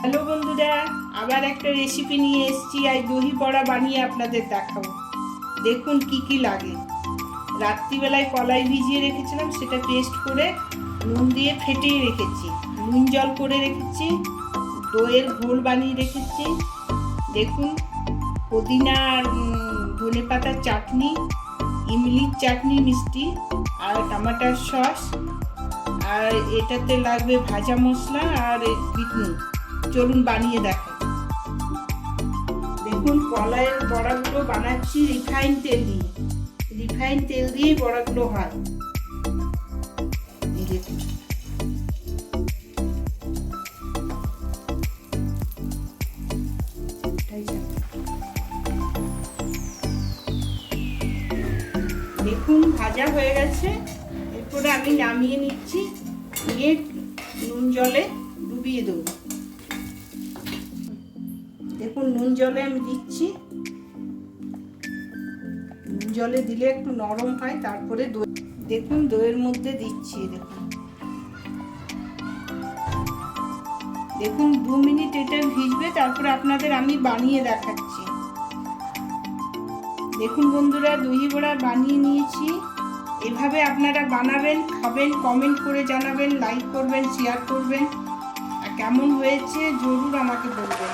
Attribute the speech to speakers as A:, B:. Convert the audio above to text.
A: Hello বন্ধুরা, আবার একটা রেসিপি নিয়ে এসেছি। আর দহি বড়া বানিয়ে আপনাদের দেখাবো। দেখুন কি কি লাগে। রাত্রিবেলায় কলাই ভিজিয়ে রেখেছিলাম, সেটা পেস্ট করে নুন দিয়ে ফেটিয়ে রেখেছি, নুন জল করে রেখেছি, দইয়ের ঘোল বানিয়ে রেখেছি। দেখুন পুদিনা আর ধনে পাতার চাটনি, ইমলির চাটনি মিষ্টি, আর টমেটোর সস, আর এটাতে লাগবে ভাজা মশলা আর বিট নুন। চলুন বানিয়ে দেখাই। দেখুন কলাইয়ের বড়াগুলো বানাচ্ছি রিফাইন তেল দিয়ে। রিফাইন তেল দিয়েই বড়াগুলো হয়। এই দেখুন, দেখুন ভাজা হয়ে গেছে। এরপরে আমি নামিয়ে নিচ্ছি, নিয়ে নুন জলে ডুবিয়ে দেবো। দেখুন নুন জলে আমি দিচ্ছি। নুন জলে দিলে একটু নরম হয়, তারপরে দই। দেখুন দইয়ের মধ্যে দিচ্ছি। দেখুন 2 মিনিট এটা ভিজবে, তারপরে আপনাদের আমি বানিয়ে দেখাচ্ছি। দেখুন বন্ধুরা, দহি বড়া বানিয়ে নিয়েছি। এভাবে আপনারা বানাবেন, খাবেন, কমেন্ট করে জানাবেন, লাইক করবেন, শেয়ার করবেন, আর কেমন হয়েছে জরুর আমাকে বলবেন।